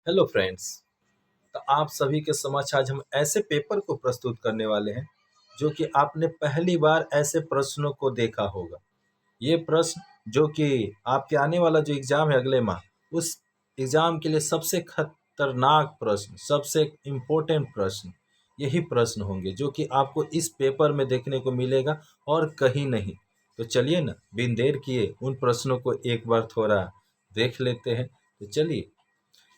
Hello friends. तो आप सभी के समक्ष आज हम ऐसे पेपर को प्रस्तुत करने वाले हैं जो कि आपने पहली बार ऐसे प्रश्नों को देखा होगा। ये प्रश्न जो कि आपके आने वाला जो एग्ज़ाम है अगले माह, उस एग्ज़ाम के लिए सबसे खतरनाक प्रश्न, सबसे इम्पोर्टेंट प्रश्न यही प्रश्न होंगे जो कि आपको इस पेपर में देखने को मिलेगा और कहीं नहीं। तो चलिए ना, बिन देर किए उन प्रश्नों को एक बार थोड़ा देख लेते हैं। तो चलिए,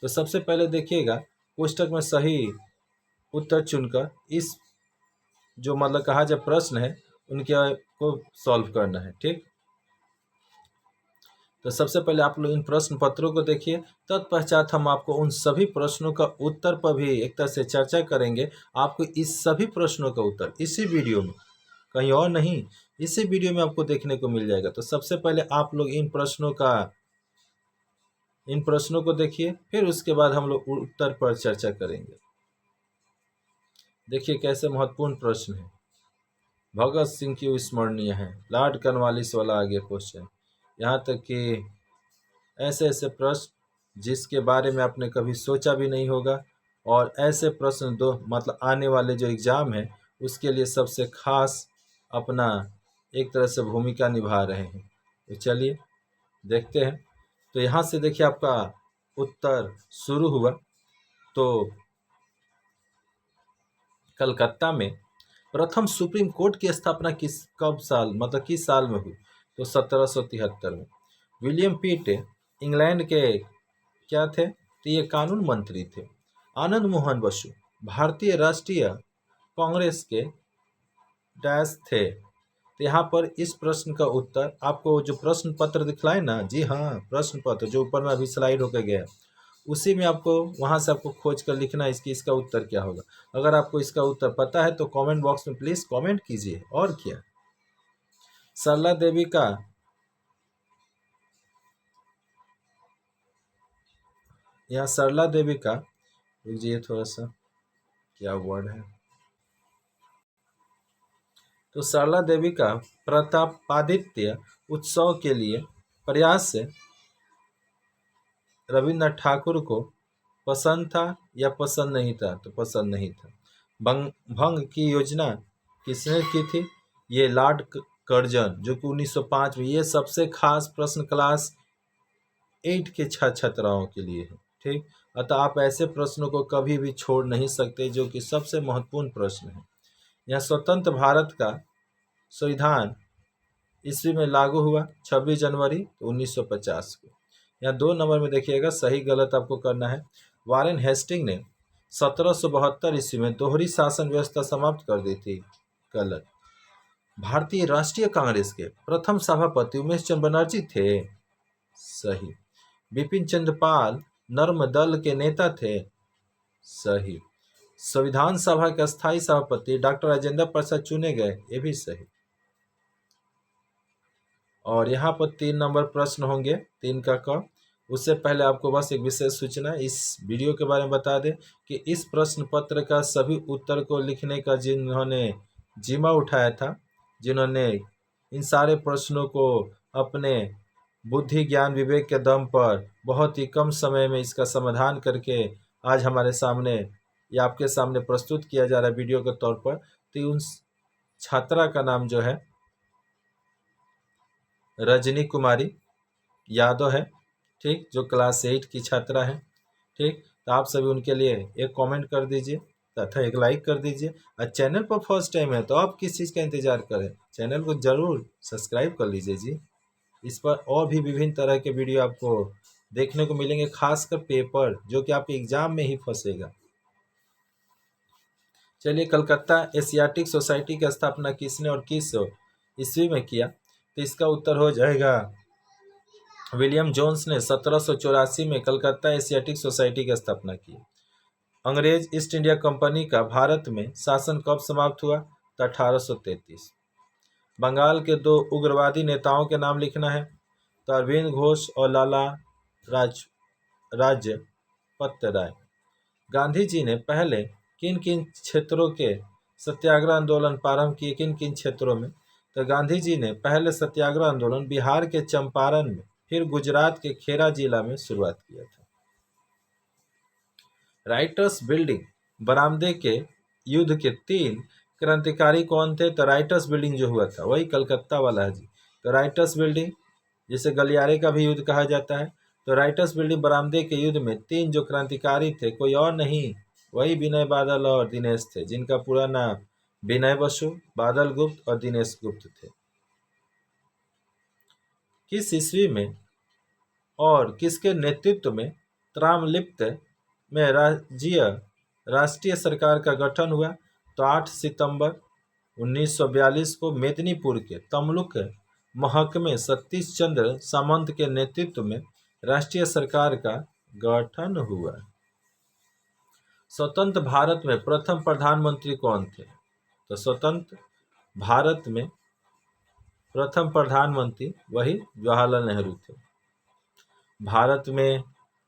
तो सबसे पहले देखिएगा, कोष्टक में सही उत्तर चुनकर इस जो मतलब कहा जाए प्रश्न है उनके को सॉल्व करना है। ठीक, तो सबसे पहले आप लोग इन प्रश्न पत्रों को देखिए, तत्पश्चात हम आपको उन सभी प्रश्नों का उत्तर पर भी एक तरह से चर्चा करेंगे। आपको इस सभी प्रश्नों का उत्तर इसी वीडियो में, कहीं और नहीं, इसी वीडियो में आपको देखने को मिल जाएगा। तो सबसे पहले आप लोग इन प्रश्नों को देखिए, फिर उसके बाद हम लोग उत्तर पर चर्चा करेंगे। देखिए कैसे महत्वपूर्ण प्रश्न है। भगत सिंह क्यों स्मरणीय है, लॉर्ड कॉर्नवालिस वाला आगे क्वेश्चन। यहाँ तक कि ऐसे ऐसे प्रश्न जिसके बारे में आपने कभी सोचा भी नहीं होगा, और ऐसे प्रश्न दो मतलब आने वाले जो एग्ज़ाम है उसके लिए सबसे खास अपना एक तरह से भूमिका निभा रहे हैं। तो चलिए देखते हैं। तो यहाँ से देखिए आपका उत्तर शुरू हुआ। तो कलकत्ता में प्रथम सुप्रीम कोर्ट की स्थापना किस साल में हुई? तो 1773 में। विलियम पिट इंग्लैंड के क्या थे? तो ये कानून मंत्री थे। आनंद मोहन बसु भारतीय राष्ट्रीय कांग्रेस के डैश थे। तो यहाँ पर इस प्रश्न का उत्तर आपको जो प्रश्न पत्र दिखलाए ना, जी हाँ, प्रश्न पत्र जो ऊपर में अभी स्लाइड होकर गया, उसी में आपको वहाँ से आपको खोज कर लिखना है इसका उत्तर क्या होगा। अगर आपको इसका उत्तर पता है तो कमेंट बॉक्स में प्लीज़ कमेंट कीजिए। और क्या, सरला देवी का यहाँ सरला देवी का, रुकिए थोड़ा सा, क्या वर्ड है, तो सरला देवी का प्रतापादित्य उत्सव के लिए प्रयास से रविन्द्रनाथ ठाकुर को पसंद था या पसंद नहीं था? तो पसंद नहीं था। भंग की योजना किसने की थी? ये लॉर्ड कर्जन, जो कि 1905 में। ये सबसे खास प्रश्न क्लास 8 के छात्राओं के लिए है। ठीक, अतः आप ऐसे प्रश्नों को कभी भी छोड़ नहीं सकते जो कि सबसे महत्वपूर्ण प्रश्न है। यह स्वतंत्र भारत का संविधान ईस्वी में लागू हुआ 26 जनवरी 1950 को। यहाँ 2 नंबर में देखिएगा, सही गलत आपको करना है। वारेन हेस्टिंग ने 1772 ईस्वी में दोहरी शासन व्यवस्था समाप्त कर दी थी। गलत। भारतीय राष्ट्रीय कांग्रेस के प्रथम सभापति उमेश चंद्र बनर्जी थे। सही। बिपिन चंद्र पाल नर्म दल के नेता थे। सही। संविधान सभा के अस्थायी सभापति डॉक्टर राजेंद्र प्रसाद चुने गए। ये भी सही। और यहाँ पर 3 नंबर प्रश्न होंगे, 3 का क। उससे पहले आपको बस एक विशेष सूचना इस वीडियो के बारे में बता दें कि इस प्रश्न पत्र का सभी उत्तर को लिखने का जिन्होंने जिम्मा उठाया था, जिन्होंने इन सारे प्रश्नों को अपने बुद्धि ज्ञान विवेक के दम पर बहुत ही कम समय में इसका समाधान करके आज हमारे सामने या आपके सामने प्रस्तुत किया जा रहा है वीडियो के तौर पर, तो उन छात्रा का नाम जो है रजनी कुमारी यादव है। ठीक, जो क्लास 8 की छात्रा है। ठीक, तो आप सभी उनके लिए एक कमेंट कर दीजिए तथा एक लाइक कर दीजिए। और चैनल पर फर्स्ट टाइम है तो आप किस चीज़ का इंतज़ार करें, चैनल को ज़रूर सब्सक्राइब कर लीजिए जी। इस पर और भी विभिन्न तरह के वीडियो आपको देखने को मिलेंगे, खासकर पेपर जो कि आपके एग्जाम में ही फंसेगा। चलिए, कलकत्ता एशियाटिक सोसाइटी की स्थापना किसने और किस ईस्वी में किया? तो इसका उत्तर हो जाएगा विलियम जोन्स ने 1784 में कलकत्ता एशियाटिक सोसाइटी की स्थापना की। अंग्रेज ईस्ट इंडिया कंपनी का भारत में शासन कब समाप्त हुआ? तो 1833। बंगाल के 2 उग्रवादी नेताओं के नाम लिखना है, तो अरविंद घोष और लाला राजपत राय। गांधी जी ने पहले किन किन क्षेत्रों के सत्याग्रह आंदोलन प्रारंभ किए? किन किन क्षेत्रों में? तो गांधी जी ने पहले सत्याग्रह आंदोलन बिहार के चंपारण में, फिर गुजरात के खेड़ा जिला में शुरुआत किया था। राइटर्स बिल्डिंग बरामदे के युद्ध के 3 क्रांतिकारी कौन थे? तो राइटर्स बिल्डिंग जो हुआ था वही कलकत्ता वाला है जी। तो राइटर्स बिल्डिंग, जिसे गलियारे का भी युद्ध कहा जाता है, तो राइटर्स बिल्डिंग बरामदे के युद्ध में 3 जो क्रांतिकारी थे, कोई और नहीं, वही विनय बादल और दिनेश थे, जिनका पूरा नाम विनय बसु, बादल गुप्त और दिनेश गुप्त थे। किस ईस्वी में और किसके नेतृत्व में ताम्रलिप्त में राष्ट्रीय सरकार का गठन हुआ? तो 8 सितंबर 1942 को मेदिनीपुर के तमलुक महकमे सतीश चंद्र सामंत के नेतृत्व में राष्ट्रीय सरकार का गठन हुआ। स्वतंत्र भारत में प्रथम प्रधानमंत्री कौन थे? तो स्वतंत्र भारत में प्रथम प्रधानमंत्री वही जवाहरलाल नेहरू थे। भारत में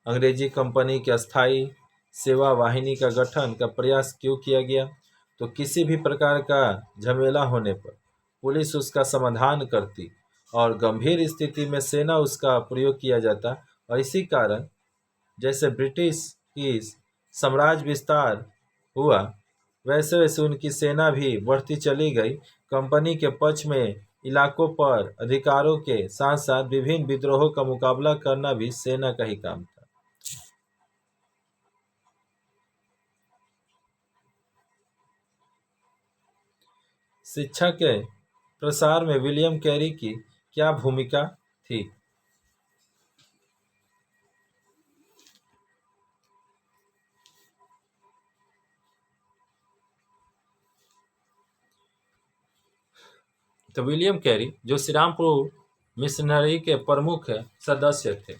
अंग्रेजी कंपनी की अस्थायी सेवा वाहिनी का गठन का प्रयास क्यों किया गया? तो किसी भी प्रकार का झमेला होने पर पुलिस उसका समाधान करती और गंभीर स्थिति में सेना उसका प्रयोग किया जाता, और इसी कारण जैसे ब्रिटिश की साम्राज्य विस्तार हुआ वैसे वैसे उनकी सेना भी बढ़ती चली गई। कंपनी के पक्ष में इलाकों पर अधिकारों के साथ साथ विभिन्न विद्रोहों का मुकाबला करना भी सेना का ही काम था। शिक्षा के प्रसार में विलियम कैरी की क्या भूमिका थी? तो विलियम कैरी जो श्रीरामपुर मिशनरी के प्रमुख सदस्य थे,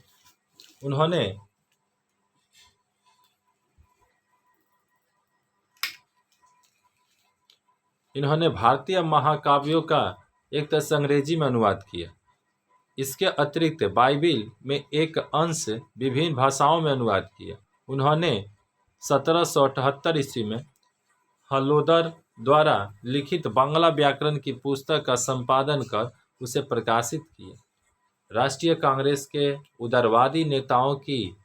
इन्होंने भारतीय महाकाव्यों का एक तरह से अंग्रेजी में अनुवाद किया। इसके अतिरिक्त बाइबिल में एक अंश विभिन्न भाषाओं में अनुवाद किया। उन्होंने 1778 ईस्वी में हलोदर द्वारा लिखित बांग्ला व्याकरण की पुस्तक का संपादन कर उसे प्रकाशित किया। राष्ट्रीय कांग्रेस के उदारवादी नेताओं की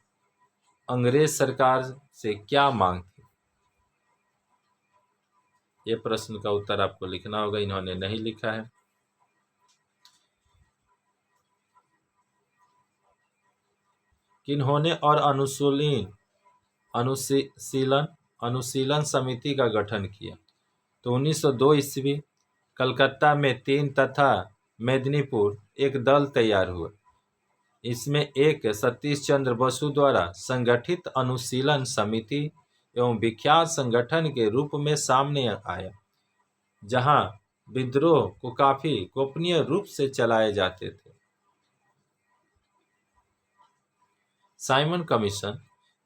अंग्रेज सरकार से क्या मांग थी? ये प्रश्न का उत्तर आपको लिखना होगा, इन्होंने नहीं लिखा है। किन्होंने और अनुशीलन समिति का गठन किया? तो 1902 ईस्वी कलकत्ता में 3 तथा मेदिनीपुर एक दल तैयार हुआ। इसमें एक सतीश चंद्र बसु द्वारा संगठित अनुशीलन समिति एवं विख्यात संगठन के रूप में सामने आया, जहां विद्रोह को काफी गोपनीय रूप से चलाए जाते थे। साइमन कमीशन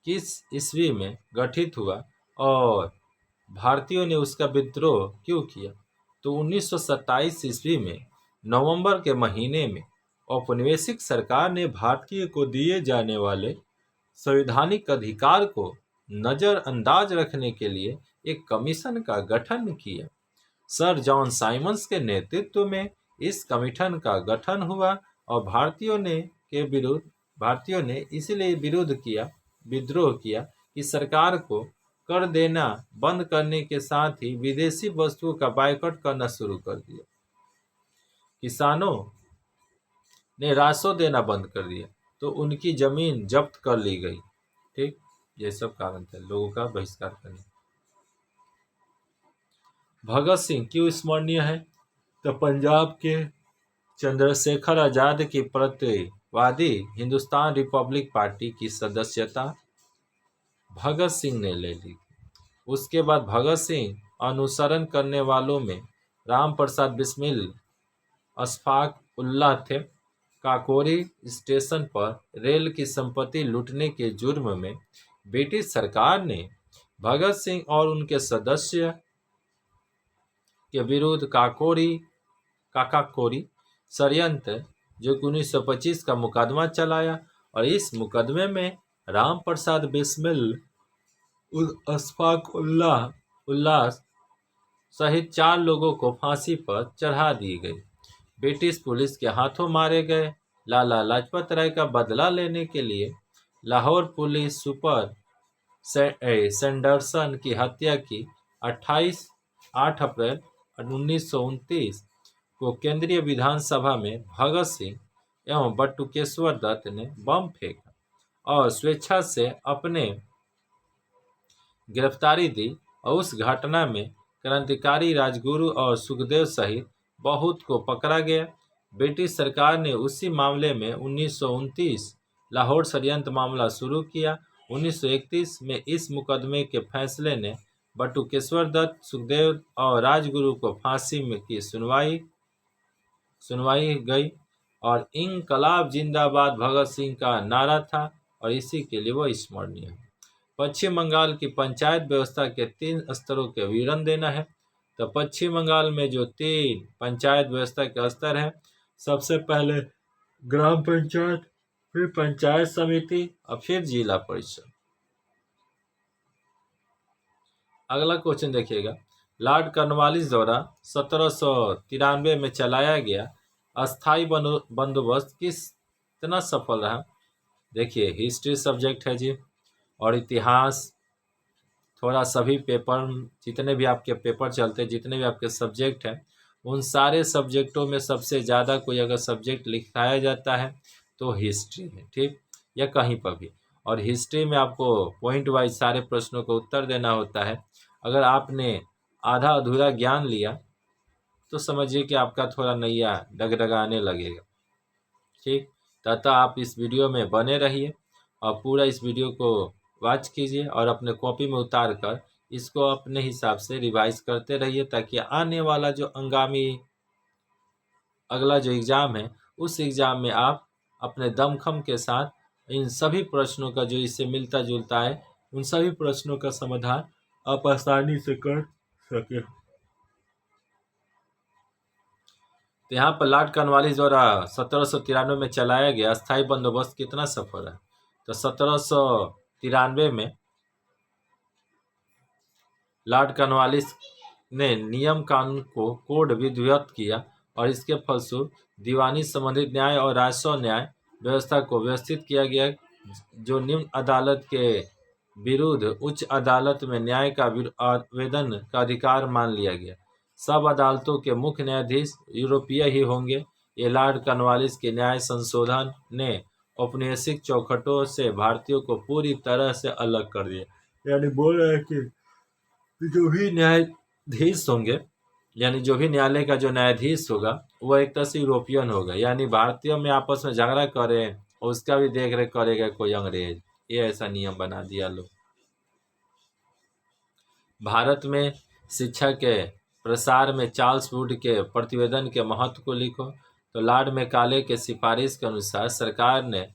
किस ईस्वी में गठित हुआ और भारतीयों ने उसका विद्रोह क्यों किया? तो 1927 ईस्वी में नवंबर के महीने में औपनिवेशिक सरकार ने भारतीय को दिए जाने वाले संवैधानिक अधिकार को नजरअंदाज रखने के लिए एक कमीशन का गठन किया। सर जॉन साइमंस के नेतृत्व में इस कमीशन का गठन हुआ और भारतीयों ने इसलिए विद्रोह किया कि सरकार को कर देना बंद करने के साथ ही विदेशी वस्तुओं का बायकॉट करना शुरू कर दिया। किसानों ने राजस्व देना बंद कर दिया तो उनकी जमीन जब्त कर ली गई। ठीक, ये सब कारण थे लोगों का बहिष्कार करने। भगत सिंह क्यों स्मरणीय है? तो पंजाब के चंद्रशेखर आजाद की प्रतिवादी हिंदुस्तान रिपब्लिक पार्टी की सदस्यता भगत सिंह ने ले ली। उसके बाद भगत सिंह अनुसरण करने वालों में राम प्रसाद बिस्मिल, अशफाक उल्लाह थे। काकोरी स्टेशन पर रेल की संपत्ति लूटने के जुर्म में ब्रिटिश सरकार ने भगत सिंह और उनके सदस्य के विरुद्ध काकाकोरी षड्यंत्र जो कि 1925 का मुकदमा चलाया, और इस मुकदमे में राम प्रसाद बिस्मिल, अशफाक उल्लाह सहित 4 लोगों को फांसी पर चढ़ा दी गई। ब्रिटिश पुलिस के हाथों मारे गए। लाला लाजपत राय का बदला लेने के लिए लाहौर पुलिस सुपर सैंडरसन की हत्या की 8 अप्रैल 1929 को केंद्रीय विधानसभा में भगत सिंह एवं बटुकेश्वर दत्त ने बम फेंका और स्वेच्छा से अपने गिरफ्तारी दी और उस घटना में क्रांतिकारी राजगुरु और सुखदेव सहित बहुत को पकड़ा गया। ब्रिटिश सरकार ने उसी मामले में 1929 लाहौर षड्यंत्र मामला शुरू किया। 1931 में इस मुकदमे के फैसले ने बटुकेश्वर दत्त, सुखदेव और राजगुरु को फांसी में की सुनवाई गई और इंकलाब जिंदाबाद भगत सिंह का नारा था और इसी के लिए वो स्मरणीय है। पश्चिम बंगाल की पंचायत व्यवस्था के 3 स्तरों के विवरण देना है। तो पश्चिम बंगाल में जो 3 पंचायत व्यवस्था के स्तर है, सबसे पहले ग्राम पंचायत, फिर पंचायत समिति और फिर जिला परिषद। अगला क्वेश्चन देखिएगा, लॉर्ड कॉर्नवालिस द्वारा 1793 में चलाया गया अस्थाई बंदोबस्त कितना सफल रहा? देखिए, हिस्ट्री सब्जेक्ट है जी, और इतिहास थोड़ा सभी पेपर, जितने भी आपके पेपर चलते हैं, जितने भी आपके सब्जेक्ट हैं, उन सारे सब्जेक्टों में सबसे ज़्यादा कोई अगर सब्जेक्ट लिखाया जाता है तो हिस्ट्री है, ठीक, या कहीं पर भी। और हिस्ट्री में आपको पॉइंट वाइज सारे प्रश्नों का उत्तर देना होता है। अगर आपने आधा अधूरा ज्ञान लिया तो समझिए कि आपका थोड़ा नैया डगडगाने लगेगा, ठीक। तथा आप इस वीडियो में बने रहिए और पूरा इस वीडियो को वॉच कीजिए और अपने कॉपी में उतार कर इसको अपने हिसाब से रिवाइज करते रहिए, ताकि आने वाला जो अगला जो एग्ज़ाम है, उस एग्ज़ाम में आप अपने दमखम के साथ इन सभी प्रश्नों का जो इससे मिलता जुलता है, उन सभी प्रश्नों का समाधान आप आसानी से कर सके। तो यहाँ पर लॉर्ड कॉर्नवालिस द्वारा 1793 में चलाया गया अस्थायी बंदोबस्त कितना सफल है? तो 1793 में लॉर्ड कॉर्नवालिस ने नियम कानून को कोड विधिवत किया और इसके फलस्वरूप दीवानी संबंधित न्याय और राजस्व न्याय व्यवस्था को व्यवस्थित किया गया, जो निम्न अदालत के विरुद्ध उच्च अदालत में न्याय का आवेदन का अधिकार मान लिया गया। सब अदालतों के मुख्य न्यायाधीश यूरोपीय ही होंगे। ये लॉर्ड कॉर्नवालिस के न्याय संशोधन ने औपनिवेशिक चौखटों से भारतीयों को पूरी तरह से अलग कर दिया। यानी बोल रहे हैं कि जो भी न्यायाधीश होंगे, यानी जो भी न्यायालय का जो न्यायाधीश होगा वो एक तरह से यूरोपियन होगा, यानी भारतीयों में आपस में झगड़ा करें और उसका भी देख रेख करेगा कोई अंग्रेज। ये ऐसा नियम बना दिया लोग। भारत में शिक्षा के प्रसार में चार्ल्स वुड के प्रतिवेदन के महत्व को लिखो। तो लॉर्ड मैकाले के सिफारिश के अनुसार सरकार ने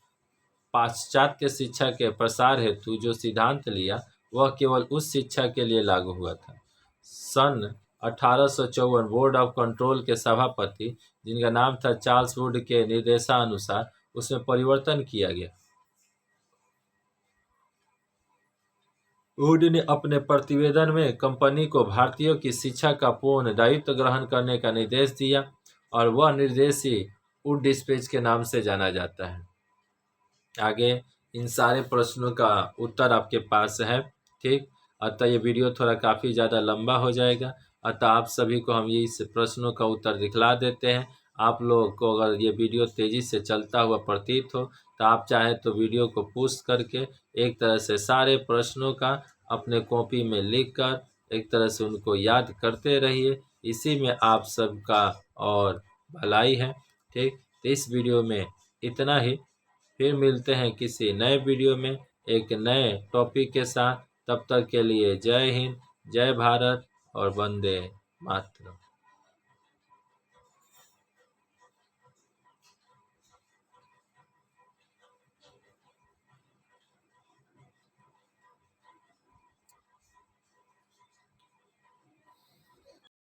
पाश्चात्य शिक्षा के प्रसार हेतु जो सिद्धांत लिया वह केवल उस शिक्षा के लिए लागू हुआ था। सन 1854 बोर्ड ऑफ कंट्रोल के सभापति, जिनका नाम था चार्ल्स वुड, के निर्देशानुसार उसमें परिवर्तन किया गया। वुड ने अपने प्रतिवेदन में कंपनी को भारतीयों की शिक्षा का पूर्ण दायित्व ग्रहण करने का निर्देश दिया और वह निर्देश ही वुड डिस्पैच के नाम से जाना जाता है। आगे इन सारे प्रश्नों का उत्तर आपके पास है, ठीक। अतः ये वीडियो थोड़ा काफ़ी ज़्यादा लंबा हो जाएगा, अतः आप सभी को हम ये इस प्रश्नों का उत्तर दिखला देते हैं। आप लोगों को अगर ये वीडियो तेज़ी से चलता हुआ प्रतीत हो तो आप चाहे तो वीडियो को पुश करके एक तरह से सारे प्रश्नों का अपने कॉपी में लिख कर एक तरह से उनको याद करते रहिए। इसी में आप सबका और भलाई है, ठीक। तो इस वीडियो में इतना ही, फिर मिलते हैं किसी नए वीडियो में एक नए टॉपिक के साथ। तब तक के लिए जय हिंद, जय भारत और वंदे मातरम।